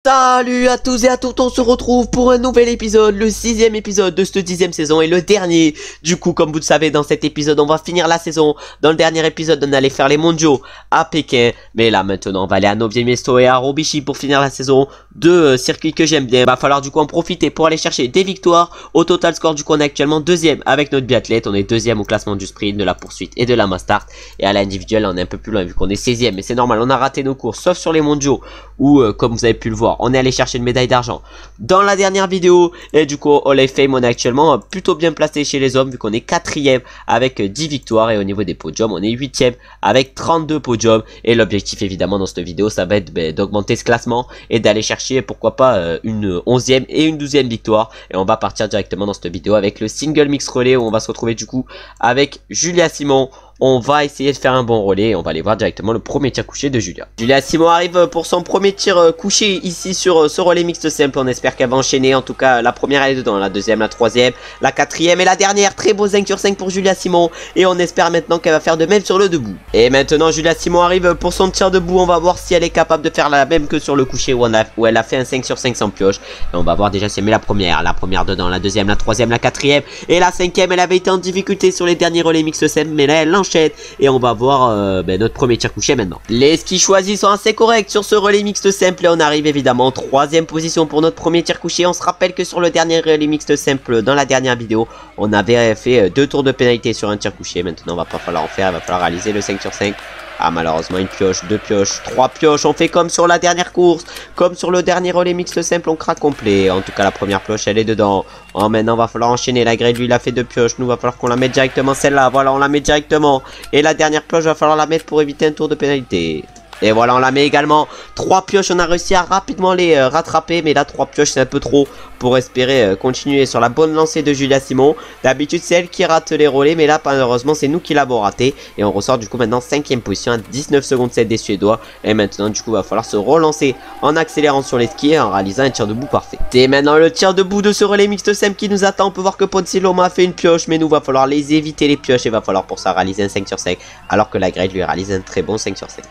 Salut à tous et à toutes, on se retrouve pour un nouvel épisode, le 6e épisode de cette 10e saison et le dernier. Du coup, comme vous le savez, dans cet épisode, on va finir la saison. Dans le dernier épisode, on allait faire les mondiaux à Pékin. Mais là, maintenant, on va aller à Nové-Město et à Hrobiši pour finir la saison. Deux circuits que j'aime bien. Va falloir du coup en profiter pour aller chercher des victoires. Au total score, du coup, on est actuellement deuxième avec notre biathlète. On est deuxième au classement du sprint, de la poursuite et de la mass start. Et à l'individuel, on est un peu plus loin vu qu'on est 16e. Mais c'est normal, on a raté nos courses, sauf sur les mondiaux où, comme vous avez pu le voir, on est allé chercher une médaille d'argent dans la dernière vidéo. Et du coup, Hall of Fame, on est actuellement plutôt bien placé chez les hommes vu qu'on est 4e avec 10 victoires. Et au niveau des podiums, on est 8e avec 32 podiums. Et l'objectif évidemment dans cette vidéo, ça va être d'augmenter ce classement et d'aller chercher pourquoi pas une 11e et une 12e victoire. Et on va partir directement dans cette vidéo avec le single mix relais où on va se retrouver du coup avec Julia Simon. On va essayer de faire un bon relais et on va aller voir directement le premier tir couché de Julia. Julia Simon arrive pour son premier tir couché ici sur ce relais mixte simple. On espère qu'elle va enchaîner. En tout cas, la première elle est dedans, la deuxième, la troisième, la quatrième et la dernière. Très beau 5 sur 5 pour Julia Simon. Et on espère maintenant qu'elle va faire de même sur le debout. Et maintenant, Julia Simon arrive pour son tir debout. On va voir si elle est capable de faire la même que sur le couché où elle a fait un 5 sur 5 sans pioche. Et on va voir déjà si elle met la première dedans, la deuxième, la troisième, la quatrième et la cinquième. Elle avait été en difficulté sur les derniers relais mixtes simple, mais là elle enchaîne. Et on va voir notre premier tir couché maintenant. Les skis choisis sont assez corrects sur ce relais mixte simple. Et on arrive évidemment en 3e position pour notre premier tir couché. On se rappelle que sur le dernier relais mixte simple, dans la dernière vidéo, on avait fait 2 tours de pénalité sur un tir couché. Maintenant, on va pas falloir en faire. Il va falloir réaliser le 5 sur 5. Ah, malheureusement, une pioche, 2 pioches, 3 pioches. On fait comme sur la dernière course. Comme sur le dernier relais mixte simple, on craque complet. En tout cas, la première pioche, elle est dedans. Oh, maintenant, va falloir enchaîner. La grille, lui, il a fait 2 pioches. Nous, va falloir qu'on la mette directement celle-là. Voilà, on la met directement. Et la dernière pioche, va falloir la mettre pour éviter un tour de pénalité. Et voilà, on la met également. 3 pioches, on a réussi à rapidement les rattraper. Mais là, 3 pioches, c'est un peu trop pour espérer continuer sur la bonne lancée de Julia Simon. D'habitude, c'est elle qui rate les relais. Mais là, malheureusement, c'est nous qui l'avons raté. Et on ressort du coup maintenant 5e position à 19 secondes 7 des Suédois. Et maintenant, du coup, va falloir se relancer en accélérant sur les skis et en réalisant un tir debout parfait. Et maintenant, le tir debout de ce relais mixte simple qui nous attend. On peut voir que Ponsiloma a fait une pioche. Mais nous, va falloir les éviter les pioches. Et va falloir pour ça réaliser un 5 sur 5. Alors que la grade lui réalise un très bon 5 sur 5.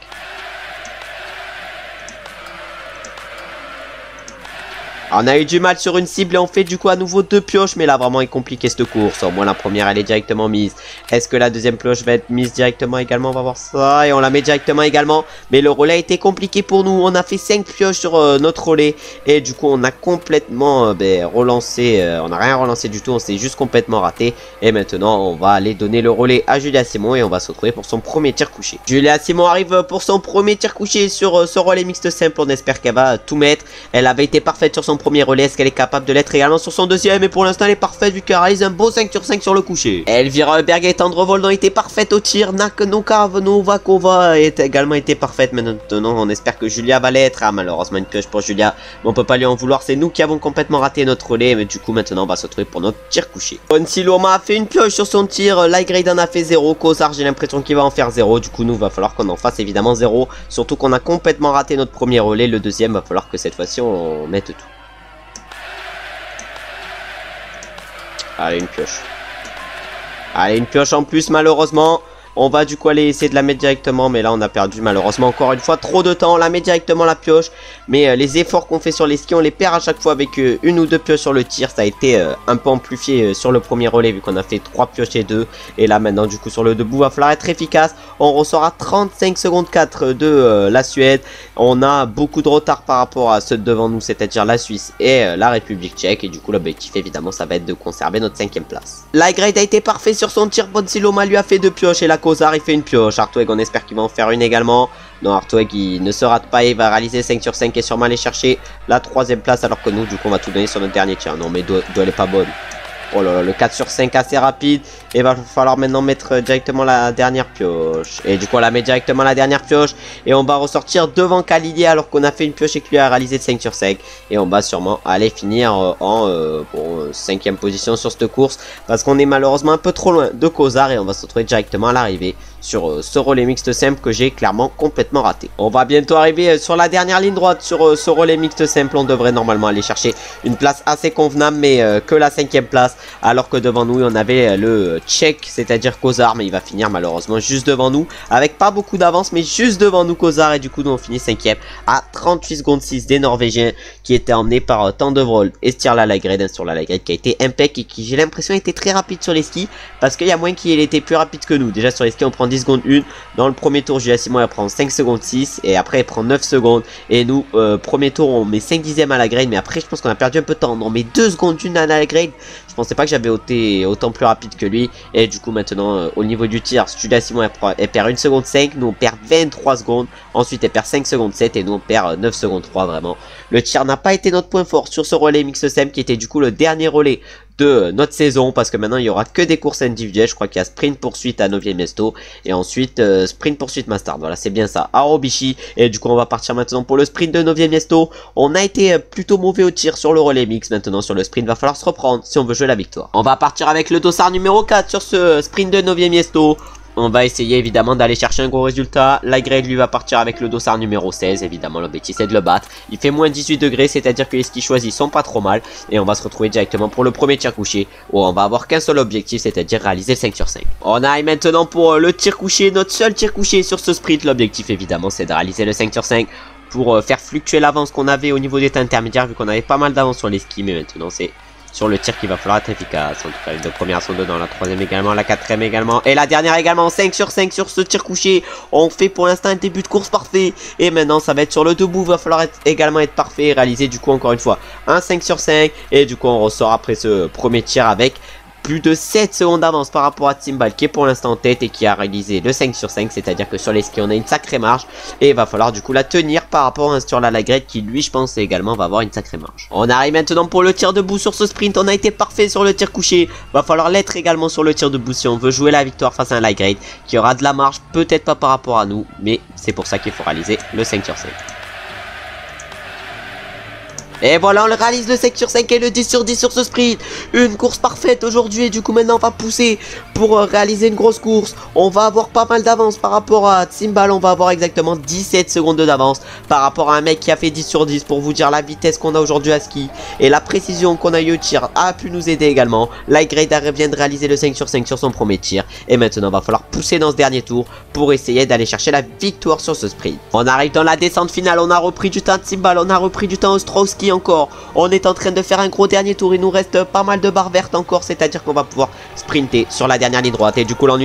On a eu du mal sur une cible et on fait du coup à nouveau 2 pioches. Mais là vraiment il est compliqué cette course. Au moins la première elle est directement mise. Est-ce que la deuxième pioche va être mise directement également? On va voir ça. Et on la met directement également. Mais le relais a été compliqué pour nous. On a fait 5 pioches sur notre relais. Et du coup on a complètement relancé. On n'a rien relancé du tout. On s'est juste complètement raté. Et maintenant on va aller donner le relais à Julia Simon. Et on va se retrouver pour son premier tir couché. Julia Simon arrive pour son premier tir couché sur ce relais mixte simple. On espère qu'elle va tout mettre. Elle avait été parfaite sur son premier relais. Est-ce qu'elle est capable de l'être également sur son deuxième? Et pour l'instant elle est parfaite vu qu'elle réalise un beau 5 sur 5 sur le coucher. Elvira Berger Tendrevold a été parfaite au tir. Novakova est également été parfaite. Mais maintenant on espère que Julia va l'être. Ah, malheureusement une pioche pour Julia. Mais on peut pas lui en vouloir. C'est nous qui avons complètement raté notre relais. Mais du coup maintenant on va se retrouver pour notre tir couché. Ponsiloma a fait une pioche sur son tir. Ligrade en a fait 0. Kozar j'ai l'impression qu'il va en faire 0. Du coup nous va falloir qu'on en fasse évidemment 0. Surtout qu'on a complètement raté notre premier relais. Le deuxième va falloir que cette fois-ci on mette tout. Allez, une pioche. Allez, une pioche en plus, malheureusement. On va du coup aller essayer de la mettre directement. Mais là, on a perdu malheureusement encore une fois trop de temps. On la met directement la pioche. Mais les efforts qu'on fait sur les skis, on les perd à chaque fois avec une ou 2 pioches sur le tir. Ça a été un peu amplifié sur le premier relais vu qu'on a fait 3 pioches et 2. Et là, maintenant, du coup, sur le debout, va falloir être efficace. On ressort à 35 secondes 4 de la Suède. On a beaucoup de retard par rapport à ceux devant nous, c'est-à-dire la Suisse et la République tchèque. Et du coup, l'objectif, évidemment, ça va être de conserver notre 5e place. La grade a été parfait sur son tir. Ponsiloma lui a fait 2 pioches et la Kozar il fait une pioche. Artweg on espère qu'il va en faire une également. Non, Artweg il ne se rate pas. Il va réaliser 5 sur 5 et sûrement aller chercher la 3e place. Alors que nous du coup on va tout donner sur notre dernier tir. Non mais elle est pas bonne. Oh là là, le 4 sur 5 assez rapide. Et va falloir maintenant mettre directement la dernière pioche. Et du coup on la met directement la dernière pioche. Et on va ressortir devant Kalili alors qu'on a fait une pioche et que lui a réalisé 5 sur 5. Et on va sûrement aller finir en 5e position sur cette course. Parce qu'on est malheureusement un peu trop loin de Kozar. Et on va se retrouver directement à l'arrivée sur ce relais mixte simple que j'ai clairement complètement raté. On va bientôt arriver sur la dernière ligne droite sur ce relais mixte simple. On devrait normalement aller chercher une place assez convenable, mais que la 5e place, alors que devant nous on avait le Tchèque, c'est-à-dire Kozar, mais il va finir malheureusement juste devant nous, avec pas beaucoup d'avance, mais juste devant nous Kozar, et du coup nous on finit 5e à 38 secondes 6 des Norvégiens, qui étaient emmenés par Tandevrold et Sturla Lagrede, Sturla Lagrede qui a été impec et qui, j'ai l'impression, était très rapide sur les skis, parce qu'il y a moins qu'il était plus rapide que nous. Déjà sur les skis on prend 10 secondes 1, dans le premier tour Julia Simon elle prend 5 secondes 6, et après elle prend 9 secondes, et nous premier tour on met 5 dixièmes à Lagrede, mais après je pense qu'on a perdu un peu de temps, on met 2 secondes 1 à Lagrede. Je pensais pas que j'avais été autant plus rapide que lui, et du coup maintenant au niveau du tir, Julia Simon elle perd 1 seconde 5, nous on perd 23 secondes, ensuite elle perd 5 secondes 7, et nous on perd 9 secondes 3. Vraiment le tir n'a pas été notre point fort sur ce relais mix sem, qui était du coup le dernier relais de notre saison, parce que maintenant il y aura que des courses individuelles. Je crois qu'il y a sprint poursuite à 9e Mesto, et ensuite sprint poursuite Mastard, voilà c'est bien ça, à Robichi. Et du coup on va partir maintenant pour le sprint de 9e Mesto. On a été plutôt mauvais au tir sur le relais mix, maintenant sur le sprint va falloir se reprendre si on veut jouer la victoire. On va partir avec le dossard numéro 4 sur ce sprint de 9e Mesto. On va essayer évidemment d'aller chercher un gros résultat. Lagrede lui va partir avec le dossard numéro 16. Évidemment l'objectif c'est de le battre. Il fait moins 18 degrés, c'est à dire que les skis choisis sont pas trop mal. Et on va se retrouver directement pour le premier tir couché, où on va avoir qu'un seul objectif, c'est à dire réaliser le 5 sur 5. On arrive maintenant pour le tir couché, notre seul tir couché sur ce sprint. L'objectif évidemment c'est de réaliser le 5 sur 5 pour faire fluctuer l'avance qu'on avait au niveau des temps intermédiaires, vu qu'on avait pas mal d'avance sur les skis. Mais maintenant c'est sur le tir qu'il va falloir être efficace. En tout cas les deux premières sont dedans, la troisième également, la quatrième également, et la dernière également. 5 sur 5 sur ce tir couché. On fait pour l'instant un début de course parfait, et maintenant ça va être sur le debout, va falloir également être parfait et réaliser du coup encore une fois un 5 sur 5. Et du coup on ressort après ce premier tir avec plus de 7 secondes d'avance par rapport à Timbal, qui est pour l'instant en tête et qui a réalisé le 5 sur 5, c'est à dire que sur les skis on a une sacrée marge, et il va falloir du coup la tenir par rapport à un Sturla Lagrede qui lui je pense également va avoir une sacrée marge. On arrive maintenant pour le tir debout sur ce sprint. On a été parfait sur le tir couché, va falloir l'être également sur le tir debout si on veut jouer la victoire face à un Lagrede qui aura de la marge, peut-être pas par rapport à nous, mais c'est pour ça qu'il faut réaliser le 5 sur 5. Et voilà, on le réalise le 5 sur 5 et le 10 sur 10 sur ce sprint. Une course parfaite aujourd'hui, et du coup maintenant on va pousser pour réaliser une grosse course. On va avoir pas mal d'avance par rapport à Timbal, on va avoir exactement 17 secondes d'avance par rapport à un mec qui a fait 10 sur 10, pour vous dire la vitesse qu'on a aujourd'hui à ski. Et la précision qu'on a eu au tir a pu nous aider également. Lagrede vient de réaliser le 5 sur 5 sur son premier tir, et maintenant il va falloir pousser dans ce dernier tour pour essayer d'aller chercher la victoire sur ce sprint. On arrive dans la descente finale, on a repris du temps à Timbal, on a repris du temps au Ostrowski encore. On est en train de faire un gros dernier tour, il nous reste pas mal de barres vertes encore, c'est à dire qu'on va pouvoir sprinter sur la dernière ligne droite. Et du coup là on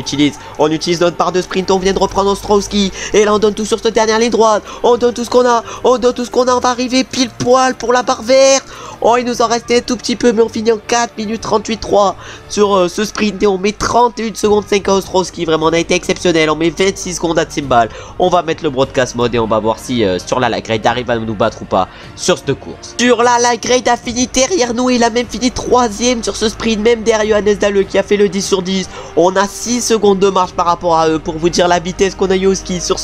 utilise notre barre de sprint, on vient de reprendre Ostrowski, et là on donne tout sur cette dernière ligne droite, on donne tout ce qu'on a, on va arriver pile poil pour la barre verte. Oh, il nous en restait un tout petit peu, mais on finit en 4 minutes 38-3 sur ce sprint, et on met 31 secondes 5 à Ostrowski. Vraiment on a été exceptionnel, on met 26 secondes à Timbal. On va mettre le broadcast mode et on va voir si Sturla Lagrede arrive à nous battre ou pas sur cette course. Sturla Lagrede a fini derrière nous, il a même fini 3ème sur ce sprint, même derrière Johannes Dahle qui a fait le 10 sur 10. On a 6 secondes de marche par rapport à eux, pour vous dire la vitesse qu'on a eu au ski sur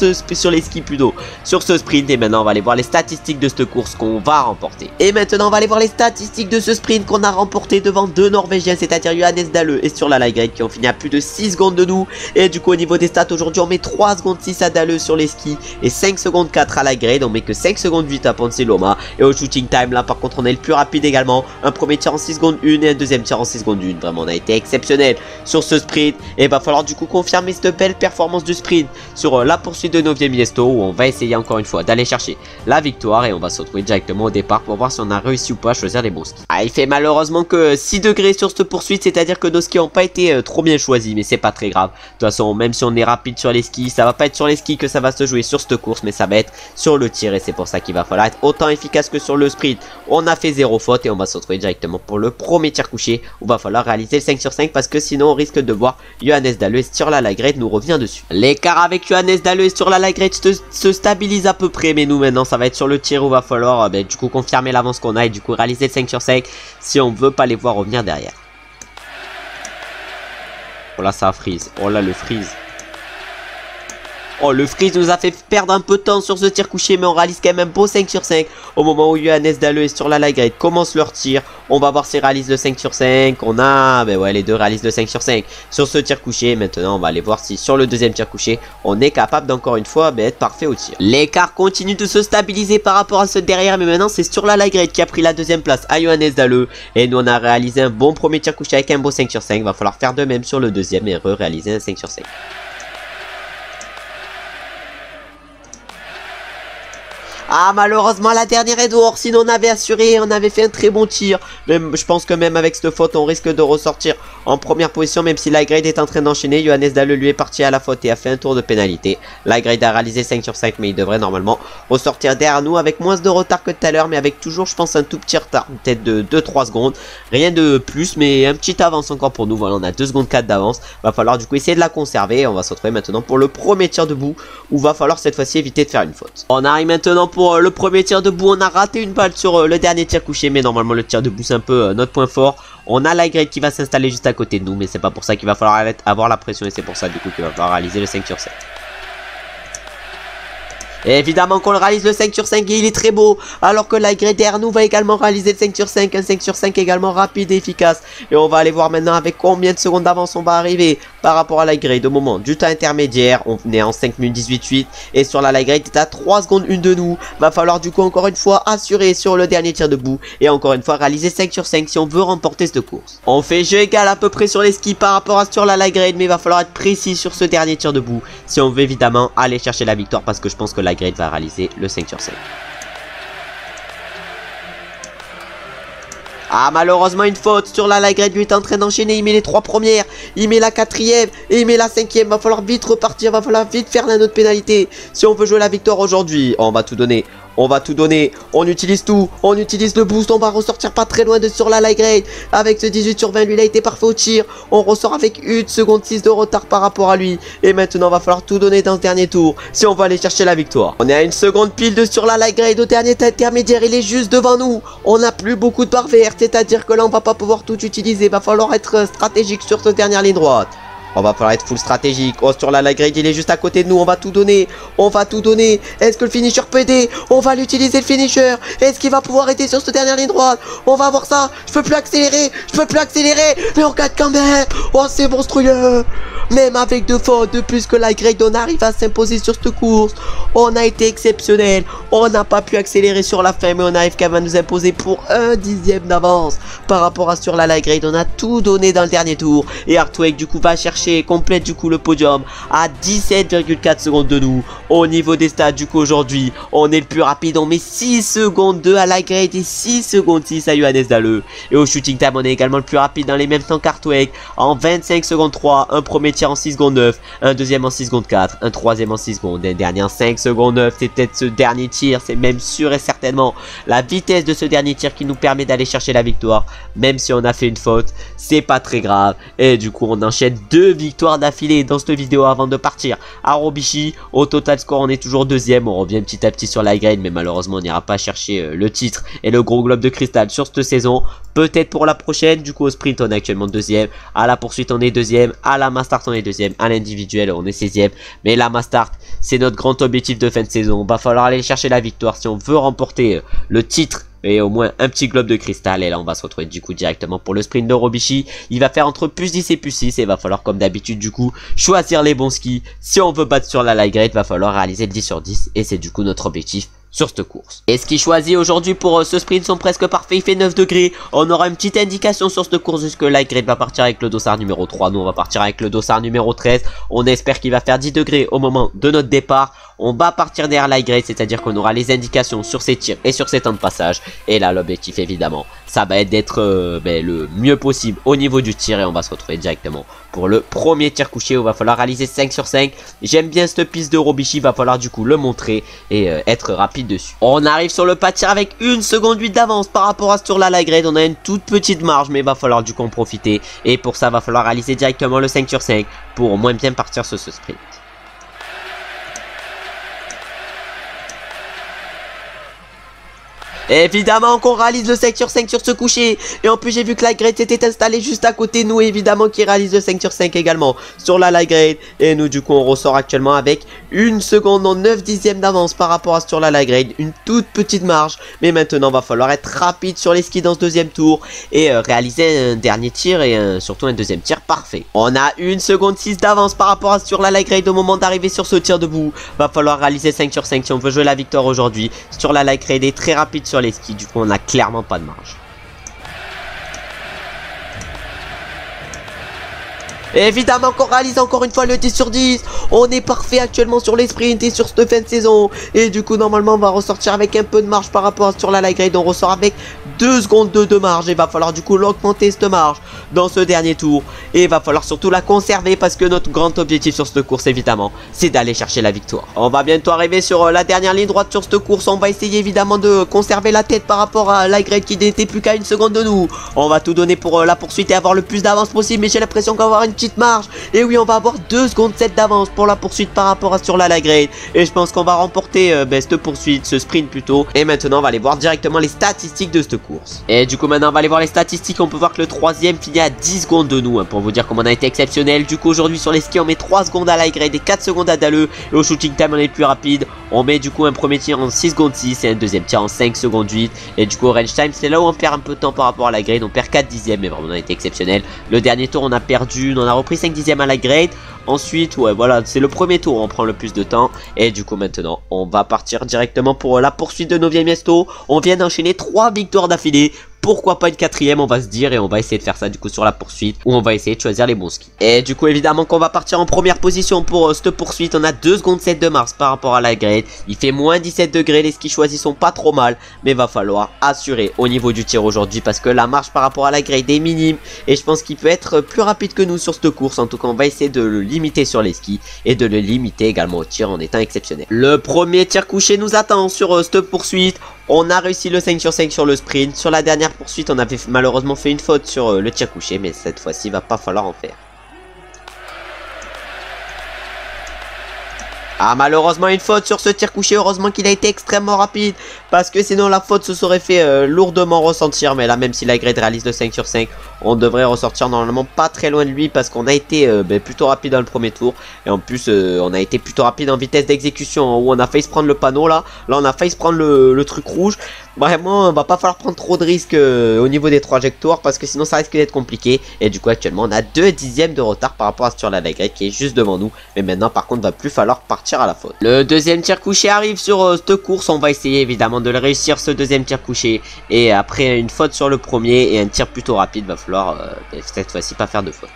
les skis plutôt sur ce sprint. Et maintenant on va aller voir les statistiques de cette course qu'on va remporter. Et maintenant on va aller voir les statistiques de ce sprint qu'on a remporté devant deux Norvégiens, c'est-à-dire Johannes Dahle et Sturla Lagrede, qui ont fini à plus de 6 secondes de nous. Et du coup au niveau des stats aujourd'hui on met 3 secondes 6 à Dahle sur les skis et 5 secondes 4 à Lagrede. On met que 5 secondes 8 à Ponsiloma. Et au shooting time là par contre on est le plus rapide également, un premier tir en 6 secondes 1 et un deuxième tir en 6 secondes 1. Vraiment on a été exceptionnel sur ce sprint, et il va falloir du coup confirmer cette belle performance du sprint sur la poursuite de 9e Miesto, où on va essayer encore une fois d'aller chercher la victoire, et on va se retrouver directement au départ pour voir si on a réussi ou pas à choisir les bons skis. Ah, il fait malheureusement que 6 degrés sur cette poursuite, c'est à dire que nos skis n'ont pas été trop bien choisis, mais c'est pas très grave. De toute façon même si on est rapide sur les skis, ça va pas être sur les skis que ça va se jouer sur cette course, mais ça va être sur le tir, et c'est pour ça qu'il va falloir être autant efficace que sur le sprint. On a fait 0 faute et on va se retrouver directement pour le premier tir couché, où va falloir réaliser le 5 sur 5, parce que sinon on risque de voir Johannes Dahle et Sturla Lagrede nous revient dessus. L'écart avec Johannes Dahle et Sturla Lagrede se stabilise à peu près, mais nous maintenant ça va être sur le tir où va falloir du coup confirmer l'avance qu'on a, et du coup réaliser le 5 sur 5 si on veut pas les voir revenir derrière. Oh là ça freeze, oh là le freeze. Oh, le freeze nous a fait perdre un peu de temps sur ce tir couché, mais on réalise quand même un beau 5 sur 5. Au moment où Johannes Dalleux est sur la light grade, commence leur tir. On va voir s'ils réalisent le 5 sur 5. On a, ben ouais, les deux réalisent le 5 sur 5 sur ce tir couché. Maintenant, on va aller voir si sur le deuxième tir couché, on est capable d'encore une fois être parfait au tir. L'écart continue de se stabiliser par rapport à ceux derrière, mais maintenant c'est sur la light grade qui a pris la deuxième place à Johannes Dalleux. Et nous, on a réalisé un bon premier tir couché avec un beau 5 sur 5. Va falloir faire de même sur le deuxième et réaliser un 5 sur 5. Ah, malheureusement la dernière est dehors, sinon on avait assuré, on avait fait un très bon tir. Même, je pense que même avec cette faute on risque de ressortir en première position, même si la grade est en train d'enchaîner. Johannes Dalleux lui est parti à la faute et a fait un tour de pénalité. La grade a réalisé 5 sur 5, mais il devrait normalement ressortir derrière nous avec moins de retard que tout à l'heure, mais avec toujours je pense un tout petit retard, peut-être de 2-3 secondes. Rien de plus, mais un petit avance encore pour nous. Voilà, on a 2 secondes 4 d'avance. Va falloir du coup essayer de la conserver. On va se retrouver maintenant pour le premier tir debout, où va falloir cette fois-ci éviter de faire une faute. On arrive maintenant pour le premier tir debout. On a raté une balle sur le dernier tir couché, mais normalement le tir debout c'est un peu notre point fort. On a la grade qui va s'installer juste à côté de nous, mais c'est pas pour ça qu'il va falloir avoir la pression, et c'est pour ça du coup qu'il va falloir réaliser le 5 sur 5. Et évidemment qu'on le réalise le 5 sur 5 et il est très beau. Alors que la grade derrière nous va également réaliser le 5 sur 5. Un 5 sur 5 également rapide et efficace. Et on va aller voir maintenant avec combien de secondes d'avance on va arriver par rapport à la grade au moment du temps intermédiaire. On est en 5 minutes 18-8. Et sur la grade est à 3 secondes 1 de nous. Va falloir du coup encore une fois assurer sur le dernier tir debout. Et encore une fois réaliser 5 sur 5 si on veut remporter cette course. On fait jeu égal à peu près sur les skis par rapport à sur la grade. Mais il va falloir être précis sur ce dernier tir debout. Si on veut évidemment aller chercher la victoire. Parce que je pense que la grade va réaliser le 5 sur 5. Ah, malheureusement une faute sur la grade. Lui est en train d'enchaîner. Il met les 3 premières, il met la 4e et il met la 5e. Va falloir vite repartir, va falloir vite faire la note pénalité si on veut jouer la victoire aujourd'hui. On va tout donner. On va tout donner, on utilise tout, on utilise le boost, on va ressortir pas très loin de sur la grade. Avec ce 18 sur 20, lui il a été parfait au tir. On ressort avec 1 seconde 6 de retard par rapport à lui. Et maintenant va falloir tout donner dans ce dernier tour si on va aller chercher la victoire. On est à 1 seconde pile de sur la grade au dernier intermédiaire, il est juste devant nous. On n'a plus beaucoup de barres vertes, c'est à dire que là on va pas pouvoir tout utiliser. Va falloir être stratégique sur cette dernière ligne droite. On va falloir être full stratégique. Oh, sur la grade, il est juste à côté de nous. On va tout donner. On va tout donner. Est-ce que le finisher peut aider? On va l'utiliser le finisher. Est-ce qu'il va pouvoir aider sur cette dernière ligne droite? On va voir ça. Je peux plus accélérer. Je peux plus accélérer. Mais on gagne quand même. Oh, c'est monstrueux. Même avec 2 fautes de plus que la grade, on arrive à s'imposer sur cette course. On a été exceptionnel. On n'a pas pu accélérer sur la fin, mais on arrive quand même à nous imposer pour 1/10 d'avance par rapport à sur la grade. On a tout donné dans le dernier tour. Et Artweg du coup va chercher et complète du coup le podium à 17,4 secondes de nous. Au niveau des stats du coup aujourd'hui, on est le plus rapide. On met 6 secondes 2 à la grade et 6 secondes 6 à Johannes Dalleux. Et au shooting time, on est également le plus rapide dans les mêmes temps qu'Artweg en 25 secondes 3. Un premier tir en 6 secondes 9, un deuxième en 6 secondes 4, un troisième en 6 secondes, un dernier en 5 secondes 9. C'est peut-être ce dernier tir, c'est même sûr et certainement la vitesse de ce dernier tir qui nous permet d'aller chercher la victoire. Même si on a fait une faute, c'est pas très grave. Et du coup on enchaîne 2 victoires d'affilée dans cette vidéo avant de partir à Robichi. Au total score on est toujours deuxième. On revient petit à petit sur la grade, mais malheureusement on n'ira pas chercher le titre et le gros globe de cristal sur cette saison. Peut-être pour la prochaine. Du coup au sprint on est actuellement deuxième, à la poursuite on est deuxième, à la mass start on est deuxième, à l'individuel on est 16e. Mais la mass start c'est notre grand objectif de fin de saison. Va falloir aller chercher la victoire si on veut remporter le titre et au moins un petit globe de cristal. Et là on va se retrouver du coup directement pour le sprint de Robichi. Il va faire entre plus 10 et plus 6. Et il va falloir comme d'habitude du coup choisir les bons skis. Si on veut battre sur la light grade, va falloir réaliser le 10 sur 10. Et c'est du coup notre objectif sur cette course. Et ce qui choisit aujourd'hui pour ce sprint sont presque parfaits. Il fait 9 degrés. On aura une petite indication sur cette course puisque light grade va partir avec le dossard numéro 3. Nous on va partir avec le dossard numéro 13. On espère qu'il va faire 10 degrés au moment de notre départ. On va partir derrière light grade, c'est à dire qu'on aura les indications sur ses tirs et sur ses temps de passage. Et là l'objectif évidemment ça va être d'être le mieux possible au niveau du tir. Et on va se retrouver directement pour le premier tir couché où il va falloir réaliser 5 sur 5. J'aime bien cette piste de Robichi, il va falloir du coup le montrer et être rapide dessus. On arrive sur le pas de tir avec 1 seconde 8 d'avance par rapport à sur la light grade. On a une toute petite marge, mais il va falloir du coup en profiter. Et pour ça il va falloir réaliser directement le 5 sur 5 pour au moins bien partir sur ce sprint. Évidemment qu'on réalise le 5 sur 5 sur ce coucher. Et en plus j'ai vu que la grade s'était installée juste à côté de nous. Évidemment qui réalise le 5 sur 5 également sur la light grade. Et nous du coup on ressort actuellement avec 1 seconde en 9 dixièmes d'avance par rapport à sur la light grade. Une toute petite marge. Mais maintenant va falloir être rapide sur les skis dans ce deuxième tour. Et réaliser un dernier tir et surtout un deuxième tir parfait. On a 1 seconde 6 d'avance par rapport à sur la light grade au moment d'arriver sur ce tir debout. Va falloir réaliser 5 sur 5 si on veut jouer la victoire aujourd'hui. Sur la light grade est très rapide sur les skis, du coup on a clairement pas de marge. Et évidemment qu'on réalise encore une fois le 10 sur 10. On est parfait actuellement sur les sprints et sur cette fin de saison. Et du coup normalement on va ressortir avec un peu de marge par rapport à sur la light grade. On ressort avec 2 secondes de marge. Et va falloir du coup l'augmenter cette marge dans ce dernier tour. Et il va falloir surtout la conserver parce que notre grand objectif sur cette course évidemment c'est d'aller chercher la victoire. On va bientôt arriver sur la dernière ligne droite sur cette course. On va essayer évidemment de conserver la tête par rapport à la grade qui n'était plus qu'à 1 seconde de nous. On va tout donner pour la poursuite et avoir le plus d'avance possible. Mais j'ai l'impression qu'on va avoir une petite marge. Et oui on va avoir 2 secondes 7 d'avance pour la poursuite par rapport à sur la light grade. Et je pense qu'on va remporter cette poursuite, ce sprint plutôt. Et maintenant on va aller voir directement les statistiques de cette course. Et du coup maintenant on va aller voir les statistiques. On peut voir que le troisième finit à 10 secondes de nous pour vous dire comment on a été exceptionnel. Du coup aujourd'hui sur les skis on met 3 secondes à light grade et 4 secondes à Dalleux. Et au shooting time on est le plus rapide. On met du coup un premier tir en 6 secondes 6 et un deuxième tir en 5 secondes 8. Et du coup au range time c'est là où on perd un peu de temps par rapport à la grade. On perd 4 dixièmes mais vraiment on a été exceptionnel. Le dernier tour on a perdu, on a repris 5 dixièmes à la grade. Ensuite ouais voilà c'est le premier tour où on prend le plus de temps. Et du coup maintenant on va partir directement pour la poursuite de Noviem Miesto. On vient d'enchaîner 3 victoires d'affilée. Pourquoi pas une quatrième on va se dire et on va essayer de faire ça du coup sur la poursuite où on va essayer de choisir les bons skis. Et du coup évidemment qu'on va partir en première position pour cette poursuite. On a 2 secondes 7 de mars par rapport à la grade. Il fait moins 17 degrés, les skis choisis sont pas trop mal. Mais va falloir assurer au niveau du tir aujourd'hui parce que la marge par rapport à la grade est minime. Et je pense qu'il peut être plus rapide que nous sur cette course. En tout cas on va essayer de le limiter sur les skis et de le limiter également au tir en étant exceptionnel. Le premier tir couché nous attend sur cette poursuite. On a réussi le 5 sur 5 sur le sprint. Sur la dernière poursuite, on avait malheureusement fait une faute sur le tir couché. Mais cette fois-ci, il va pas falloir en faire. Ah malheureusement une faute sur ce tir couché. Heureusement qu'il a été extrêmement rapide. Parce que sinon la faute se serait fait lourdement ressentir. Mais là même si la grade réalise le 5 sur 5, on devrait ressortir normalement pas très loin de lui. Parce qu'on a été plutôt rapide dans le premier tour. Et en plus on a été plutôt rapide en vitesse d'exécution. Où on a failli se prendre le panneau là. Là on a failli se prendre le truc rouge. Vraiment on va pas falloir prendre trop de risques au niveau des trajectoires. Parce que sinon ça risque d'être compliqué. Et du coup actuellement on a 2 dixièmes de retard par rapport à sur la grade qui est juste devant nous. Mais maintenant par contre va plus falloir partir à la faute. Le deuxième tir couché arrive sur cette course. On va essayer évidemment de le réussir ce deuxième tir couché. Et après une faute sur le premier et un tir plutôt rapide, va falloir cette fois-ci pas faire de faute.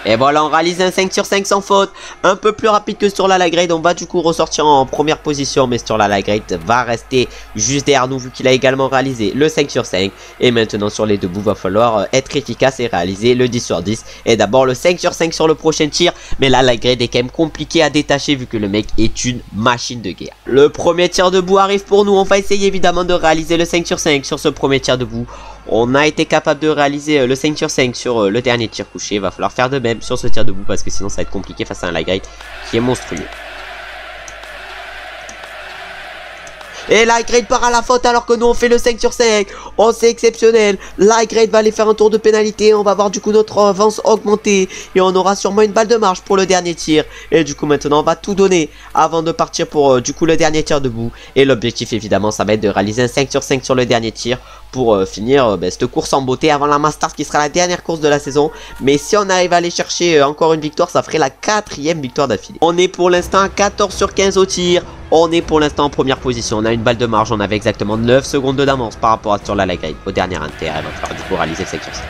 Et voilà on réalise un 5 sur 5 sans faute. Un peu plus rapide que sur la light grade. On va du coup ressortir en première position. Mais sur la light grade va rester juste derrière nous vu qu'il a également réalisé le 5 sur 5. Et maintenant sur les debout va falloir être efficace et réaliser le 10 sur 10. Et d'abord le 5 sur 5 sur le prochain tir. Mais là la grade est quand même compliqué à détacher vu que le mec est une machine de guerre. Le premier tir debout arrive pour nous. On va essayer évidemment de réaliser le 5 sur 5 sur ce premier tir debout. On a été capable de réaliser le 5 sur 5 sur le dernier tir couché. Il va falloir faire de même sur ce tir debout parce que sinon ça va être compliqué face à un light grade qui est monstrueux. Et light grade part à la faute alors que nous on fait le 5 sur 5. Oh c'est exceptionnel. Light grade va aller faire un tour de pénalité. On va voir du coup notre avance augmenter. Et on aura sûrement une balle de marge pour le dernier tir. Et du coup maintenant on va tout donner avant de partir pour du coup le dernier tir debout. Et l'objectif évidemment ça va être de réaliser un 5 sur 5 sur le dernier tir. Pour finir cette course en beauté avant la Masters qui sera la dernière course de la saison. Mais si on arrive à aller chercher encore une victoire, ça ferait la 4e victoire d'affilée. On est pour l'instant à 14 sur 15 au tir. On est pour l'instant en première position. On a une balle de marge. On avait exactement 9 secondes d'avance par rapport à sur la light grade. Au dernier inter, il va falloir du coup réaliser le 5 sur 5.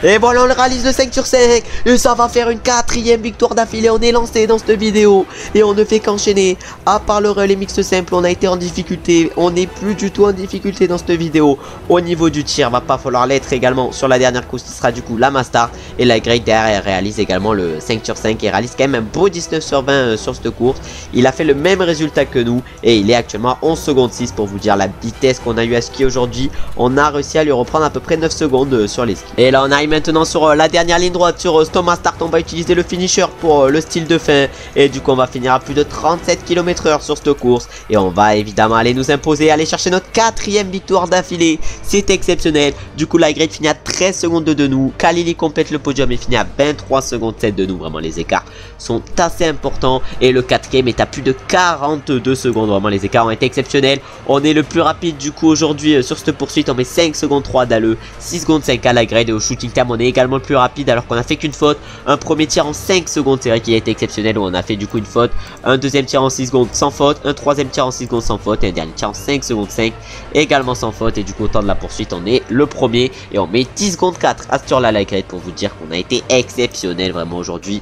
Et voilà on le réalise le 5 sur 5. Et ça va faire une 4e victoire d'affilée. On est lancé dans cette vidéo. Et on ne fait qu'enchaîner. À part le relais mixte simple, on a été en difficulté. On n'est plus du tout en difficulté dans cette vidéo. Au niveau du tir, va pas falloir l'être également sur la dernière course qui sera du coup la Master. Et la grade derrière réalise également le 5 sur 5. Et réalise quand même un beau 19 sur 20 sur cette course. Il a fait le même résultat que nous. Et il est actuellement à 11 secondes 6 pour vous dire la vitesse qu'on a eu à skier aujourd'hui. On a réussi à lui reprendre à peu près 9 secondes sur les skis. Et là on arrive maintenant sur la dernière ligne droite sur Thomas Start. On va utiliser le finisher pour le style de fin. Et du coup on va finir à plus de 37 km/h sur cette course. Et on va évidemment aller nous imposer, aller chercher notre 4e victoire d'affilée. C'est exceptionnel. Du coup la grille finit à 13 secondes de nous. Khalili complète le podium et finit à 23 secondes 7 de nous. Vraiment les écarts sont assez importants. Et le 4e est à plus de 42 secondes. Vraiment les écarts ont été exceptionnels. On est le plus rapide du coup aujourd'hui sur cette poursuite. On met 5 secondes 3 d'Ale, 6 secondes 5 à la grade. Et au shooting time on est également le plus rapide alors qu'on a fait qu'une faute. Un premier tir en 5 secondes, c'est vrai qu'il a été exceptionnel, où on a fait du coup une faute. Un deuxième tir en 6 secondes sans faute. Un troisième tir en 6 secondes sans faute. Et un dernier tir en 5 secondes 5 également sans faute. Et du coup au temps de la poursuite on est le premier. Et on met 10 secondes 4 à ce tir là la grade pour vous dire qu'on a été exceptionnel vraiment aujourd'hui.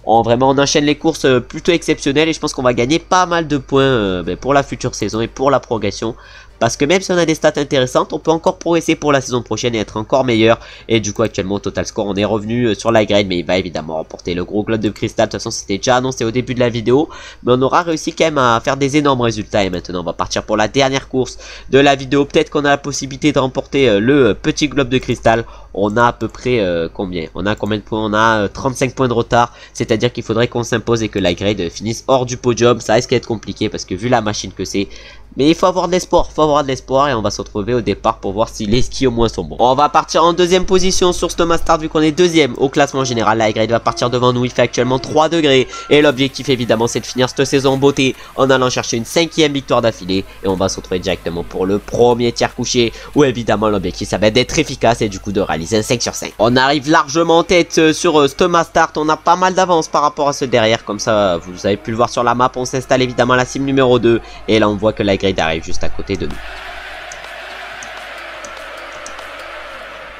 Vraiment on enchaîne les courses plutôt exceptionnelles. Et je pense qu'on va gagner pas mal de points pour la future saison et pour la progression. Parce que même si on a des stats intéressantes, on peut encore progresser pour la saison prochaine et être encore meilleur. Et du coup actuellement au total score on est revenu sur la grade. Mais il va évidemment remporter le gros globe de cristal. De toute façon c'était déjà annoncé au début de la vidéo. Mais on aura réussi quand même à faire des énormes résultats. Et maintenant on va partir pour la dernière course de la vidéo. Peut-être qu'on a la possibilité de remporter le petit globe de cristal. On a à peu près combien? On a combien de points? On a 35 points de retard. C'est-à-dire qu'il faudrait qu'on s'impose et que la grade finisse hors du podium. Ça risque d'être compliqué parce que vu la machine que c'est. Mais il faut avoir de l'espoir, et on va se retrouver au départ pour voir si les skis au moins sont bons. On va partir en deuxième position sur ce Thomas Start vu qu'on est deuxième au classement général. La grade va partir devant nous, il fait actuellement 3 degrés. Et l'objectif évidemment c'est de finir cette saison en beauté en allant chercher une 5e victoire d'affilée. Et on va se retrouver directement pour le premier tir couché où évidemment l'objectif ça va être d'être efficace et du coup de réaliser un 5 sur 5. On arrive largement en tête sur ce Thomas Start, on a pas mal d'avance par rapport à ceux derrière. Comme ça vous avez pu le voir sur la map, on s'installe évidemment à la sim numéro 2. Et là on voit que la grade arrive juste à côté de nous.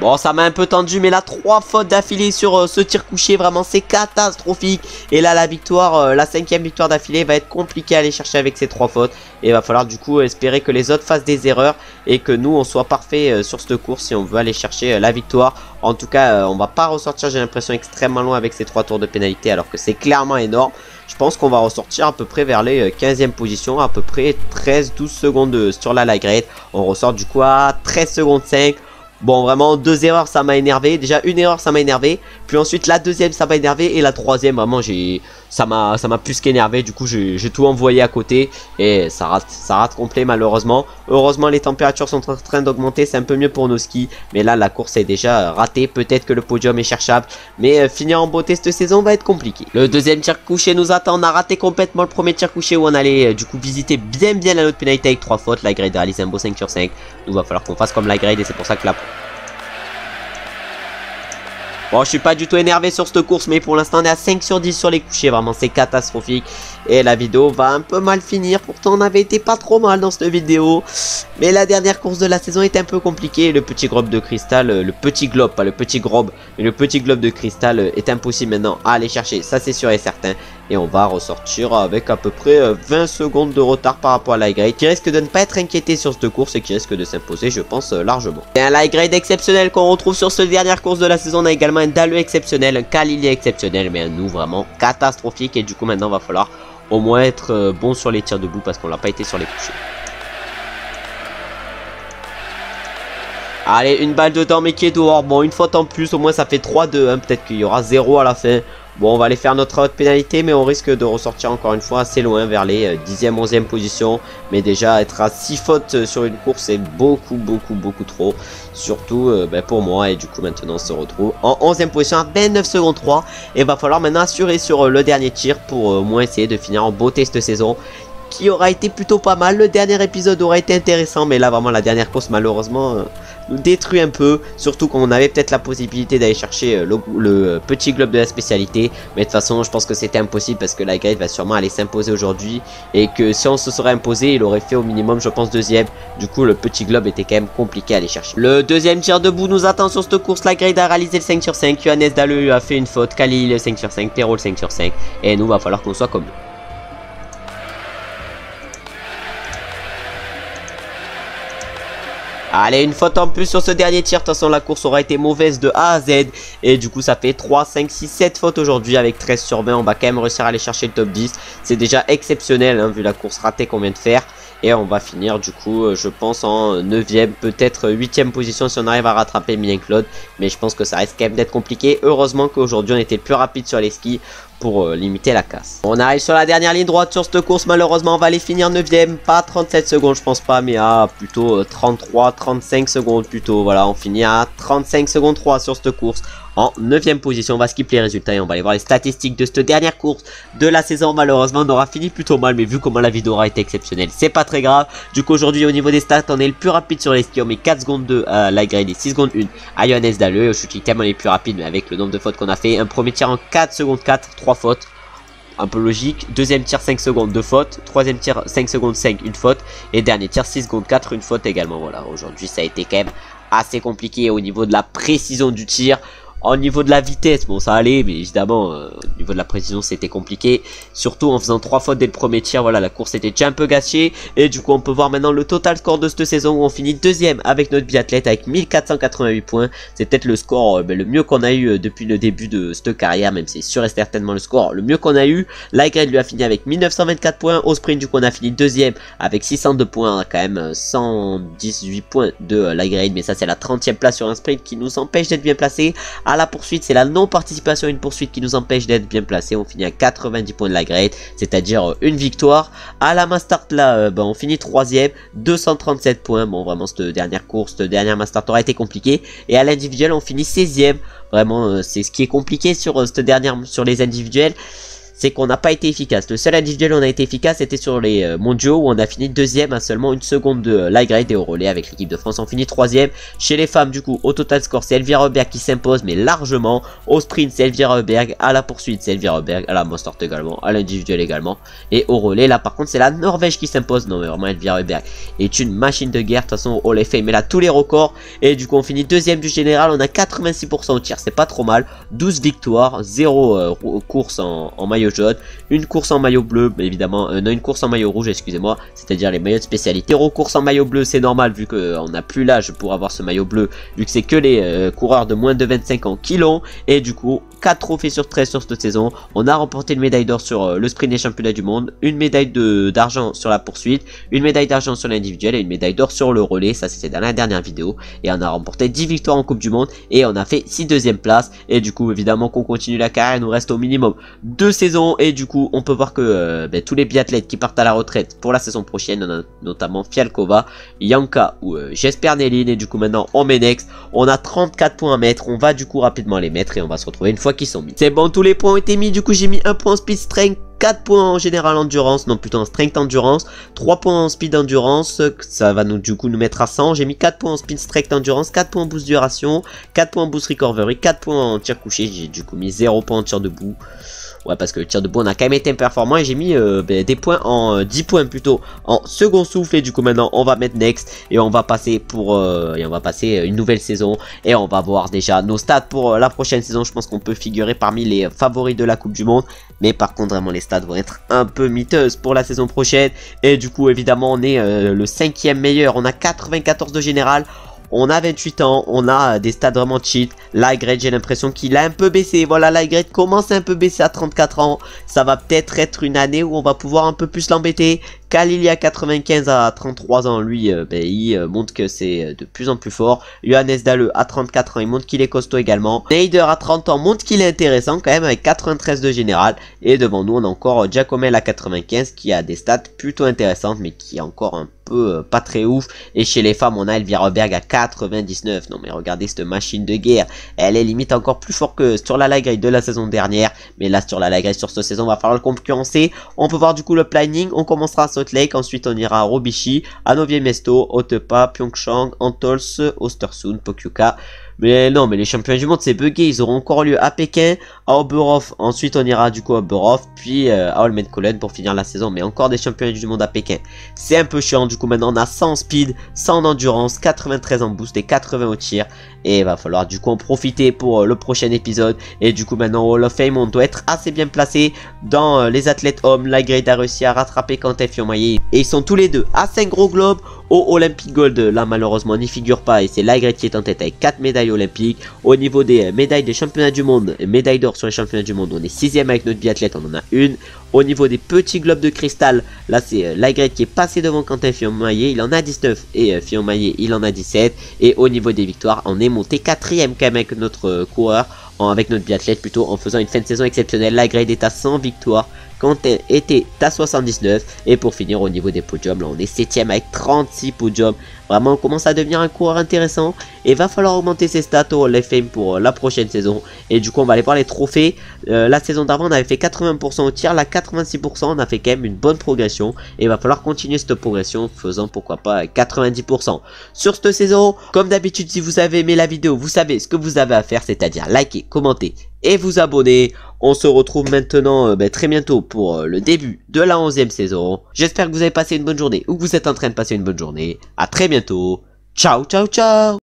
Bon, ça m'a un peu tendu, mais là 3 fautes d'affilée sur ce tir couché, vraiment c'est catastrophique. Et là la victoire, la 5e victoire d'affilée va être compliquée à aller chercher avec ces 3 fautes. Et il va falloir du coup espérer que les autres fassent des erreurs et que nous on soit parfait sur cette course si on veut aller chercher la victoire. En tout cas on va pas ressortir, j'ai l'impression, extrêmement loin avec ces 3 tours de pénalité alors que c'est clairement énorme. Je pense qu'on va ressortir à peu près vers les 15e positions, à peu près 13-12 secondes sur la grade. On ressort du coup à 13 secondes 5. Bon, vraiment 2 erreurs ça m'a énervé. Déjà une erreur ça m'a énervé. Puis ensuite la deuxième ça m'a énervé. Et la troisième vraiment ça m'a plus qu'énervé. Du coup j'ai tout envoyé à côté. Et ça rate complet malheureusement. Heureusement les températures sont en train d'augmenter. C'est un peu mieux pour nos skis. Mais là la course est déjà ratée. Peut-être que le podium est cherchable. Mais finir en beauté cette saison va être compliqué. Le deuxième tir couché nous attend. On a raté complètement le premier tir couché où on allait du coup visiter bien la note pénalité avec 3 fautes. La grade réalise un beau 5 sur 5. Donc il va falloir qu'on fasse comme la grade. Et c'est pour ça que la... Bon, je suis pas du tout énervé sur cette course, mais pour l'instant on est à 5 sur 10 sur les couchers, vraiment c'est catastrophique. Et la vidéo va un peu mal finir, pourtant on avait été pas trop mal dans cette vidéo. Mais la dernière course de la saison est un peu compliquée, le petit globe de cristal, le petit globe, pas le petit globe, mais le petit globe de cristal est impossible maintenant à aller chercher, ça c'est sûr et certain. Et on va ressortir avec à peu près 20 secondes de retard par rapport à la grade, qui risque de ne pas être inquiété sur cette course et qui risque de s'imposer, je pense, largement. Et un la grade exceptionnel qu'on retrouve sur cette dernière course de la saison. On a également un Dale exceptionnel, un Khalili exceptionnel, mais un nous vraiment catastrophique. Et du coup maintenant il va falloir au moins être bon sur les tirs debout parce qu'on l'a pas été sur les couchers. Allez, une balle dedans mais qui est dehors. Bon, une faute en plus, au moins ça fait 3-2, hein. Peut-être qu'il y aura 0 à la fin. Bon, on va aller faire notre haute pénalité, mais on risque de ressortir encore une fois assez loin vers les 10e, 11e positions. Mais déjà, être à 6 fautes sur une course, c'est beaucoup trop. Surtout pour moi. Et du coup, maintenant, on se retrouve en 11e position à 29 secondes 3. Et il va falloir maintenant assurer sur le dernier tir pour au moins essayer de finir en beauté cette saison, qui aura été plutôt pas mal. Le dernier épisode aura été intéressant, mais là, vraiment, la dernière course, malheureusement... nous détruit un peu, surtout quand on avait peut-être la possibilité d'aller chercher le petit globe de la spécialité. Mais de toute façon je pense que c'était impossible parce que la grade va sûrement aller s'imposer aujourd'hui. Et que si on se serait imposé, il aurait fait au minimum je pense 2e. Du coup le petit globe était quand même compliqué à aller chercher. Le deuxième tir debout nous attend sur cette course. La grade a réalisé le 5 sur 5. Johannes Dale a fait une faute. Khalili le 5 sur 5. Perrault le 5 sur 5. Et nous va falloir qu'on soit comme lui. Allez, une faute en plus sur ce dernier tir. De toute façon la course aura été mauvaise de A à Z. Et du coup ça fait 3, 5, 6, 7 fautes aujourd'hui. Avec 13 sur 20 on va quand même réussir à aller chercher le top 10. C'est déjà exceptionnel hein, vu la course ratée qu'on vient de faire. Et on va finir du coup je pense en 9ème, peut-être 8ème position si on arrive à rattraper Mylène Claude. Mais je pense que ça risque quand même d'être compliqué. Heureusement qu'aujourd'hui on était plus rapide sur les skis pour limiter la casse. On arrive sur la dernière ligne droite sur cette course. Malheureusement on va aller finir 9ème, pas 37 secondes je pense pas, mais à plutôt 33, 35 secondes plutôt. Voilà, on finit à 35 secondes 3 sur cette course. En 9ème position, on va skipper les résultats et on va aller voir les statistiques de cette dernière course de la saison. Malheureusement on aura fini plutôt mal, mais vu comment la vidéo aura été exceptionnelle, c'est pas très grave. Du coup aujourd'hui au niveau des stats, on est le plus rapide sur les skis. On met 4 secondes 2 à Laigreid et 6 secondes 1 à Johannes Dalleux. Au shooting time on est plus rapide, mais avec le nombre de fautes qu'on a fait. Un premier tir en 4 secondes 4, 3 fautes. Un peu logique. Deuxième tir 5 secondes 2 fautes. Troisième tir 5 secondes 5 une faute. Et dernier tir 6 secondes 4 une faute également. Voilà, aujourd'hui ça a été quand même assez compliqué au niveau de la précision du tir. Au niveau de la vitesse, bon ça allait, mais évidemment au niveau de la précision c'était compliqué. Surtout en faisant 3 fautes dès le premier tir, voilà, la course était déjà un peu gâchée. Et du coup on peut voir maintenant le total score de cette saison où on finit 2ème avec notre biathlète avec 1488 points. C'est peut-être le score le mieux qu'on a eu depuis le début de cette carrière, même si c'est sûr et certainement le score le mieux qu'on a eu. Laigreid lui a fini avec 1924 points. Au sprint du coup on a fini 2ème avec 602 points, hein, quand même 118 points de Laigreid, mais ça c'est la 30ème place sur un sprint qui nous empêche d'être bien placé. À la poursuite, c'est la non-participation à une poursuite qui nous empêche d'être bien placé. On finit à 90 points de Laigreid, c'est-à-dire une victoire. À la Mastart là, on finit 3ème, 237 points. Bon, vraiment, cette dernière course, cette dernière Mastart aura été compliquée. Et à l'individuel, on finit 16ème. Vraiment, c'est ce qui est compliqué sur cette dernière, sur les individuels. C'est qu'on n'a pas été efficace. Le seul individuel où on a été efficace c'était sur les mondiaux où on a fini 2ème à seulement une seconde de Laigreid. Et au relais avec l'équipe de France on finit 3ème. Chez les femmes du coup au total score c'est Elvira Huberg qui s'impose mais largement. Au sprint c'est Elvira Huberg, à la poursuite c'est Elvira Huberg, à la Mastart également, à l'individuel également. Et au relais là par contre c'est la Norvège qui s'impose. Non mais vraiment Elvira Huberg est une machine de guerre. De toute façon au Hall of Fame elle a tous les records. Et du coup on finit 2ème du général, on a 86% au tir, c'est pas trop mal. 12 victoires, 0 course en maillot jaune, une course en maillot bleu, mais évidemment, non, une course en maillot rouge, excusez-moi, c'est-à-dire les maillots de spécialité. 0 course en maillot bleu, c'est normal vu qu'on n'a plus l'âge pour avoir ce maillot bleu, vu que c'est que les coureurs de moins de 25 ans qui l'ont. Et du coup, 4 trophées sur 13 sur cette saison. On a remporté une médaille d'or sur le sprint des championnats du monde, une médaille d'argent sur la poursuite, une médaille d'argent sur l'individuel et une médaille d'or sur le relais. Ça, c'était dans la dernière vidéo. Et on a remporté 10 victoires en Coupe du Monde et on a fait 6 deuxième places. Et du coup, évidemment, qu'on continue la carrière, il nous reste au minimum 2 saisons. Et du coup, on peut voir que tous les biathlètes qui partent à la retraite pour la saison prochaine, on a notamment Fialkova, Janka ou Jesper Nelin. Et du coup, maintenant, on met next. On a 34 points à mettre. On va du coup rapidement les mettre et on va se retrouver une fois qu'ils sont mis. C'est bon, tous les points ont été mis. Du coup, j'ai mis 1 point en speed strength, 4 points en général endurance, non plutôt en strength endurance, 3 points en speed endurance, ça va nous du coup nous mettre à 100. J'ai mis 4 points en speed strength endurance, 4 points en boost duration, 4 points en boost recovery, 4 points en tir couché. J'ai du coup mis 0 points en tir debout. Ouais, parce que le tir debout on a quand même été performant. Et j'ai mis des points en 10 points plutôt en second souffle. Et du coup maintenant on va mettre next et on va passer pour une nouvelle saison. Et on va voir déjà nos stats pour la prochaine saison. Je pense qu'on peut figurer parmi les favoris de la Coupe du Monde. Mais par contre vraiment les stats vont être un peu miteuses pour la saison prochaine. Et du coup évidemment on est le 5e meilleur. On a 94 de général. On a 28 ans, on a des stats vraiment cheat. Laigreid, j'ai l'impression qu'il a un peu baissé. Voilà, Laigreid commence à un peu baisser à 34 ans. Ça va peut-être être une année où on va pouvoir un peu plus l'embêter. Khalili à 95 à 33 ans, lui, il montre que c'est de plus en plus fort. Johannes Dalleux à 34 ans, il montre qu'il est costaud également. Neider à 30 ans montre qu'il est intéressant quand même avec 93 de général. Et devant nous, on a encore Giacomel à 95 qui a des stats plutôt intéressantes, mais qui est encore un peu pas très ouf. Et chez les femmes, on a Elvira Huberg à 99. Non mais regardez cette machine de guerre. Elle est limite encore plus fort que sur la Laigreid de la saison dernière. Mais là, sur la Laigreid, sur cette saison, va falloir le concurrencer. On peut voir du coup le planning. On commencera à Salt Lake, ensuite on ira à Robichi, à Novi Mesto, Otepää, Pyeongchang, Antols, Östersund, Pokljuka. Mais non, mais les championnats du monde c'est bugué, ils auront encore lieu à Pékin, à Oberhof, ensuite on ira du coup à Oberhof, puis à Holmenkollen pour finir la saison, mais encore des championnats du monde à Pékin. C'est un peu chiant, du coup maintenant on a 100 en speed, 100 en endurance, 93 en boost et 80 au tir. Et il va falloir du coup en profiter pour le prochain épisode. Et du coup maintenant au Hall of Fame on doit être assez bien placé dans les athlètes hommes. Laigreid a réussi à rattraper Quentin Fillon-Maillet. Et ils sont tous les deux à 5 gros globes. Au Olympic Gold, là malheureusement n'y figure pas et c'est Laigreid qui est en tête avec 4 médailles olympiques. Au niveau des médailles des championnats du monde, médailles d'or sur les championnats du monde, on est 6ème avec notre biathlète, on en a une. Au niveau des petits globes de cristal, là c'est Lagrette qui est passé devant Quentin Fillon-Maillet, il en a 19 et Fillon-Maillet il en a 17. Et au niveau des victoires, on est monté 4ème quand même avec notre coureur, avec notre biathlète plutôt, en faisant une fin de saison exceptionnelle. Lagrette est à 100 victoires, Quentin était à 79. Et pour finir au niveau des podiums, là on est 7ème avec 36 podiums. Vraiment on commence à devenir un coureur intéressant. Et va falloir augmenter ses stats au Hall of Fame pour la prochaine saison. Et du coup on va aller voir les trophées. La saison d'avant on avait fait 80% au tir, là 86%, on a fait quand même une bonne progression. Et il va falloir continuer cette progression, faisant pourquoi pas 90%. Sur cette saison, comme d'habitude, si vous avez aimé la vidéo, vous savez ce que vous avez à faire, c'est-à-dire liker, commenter et vous abonner. On se retrouve maintenant très bientôt pour le début de la 11e saison. J'espère que vous avez passé une bonne journée ou que vous êtes en train de passer une bonne journée. À très bientôt. Ciao, ciao, ciao.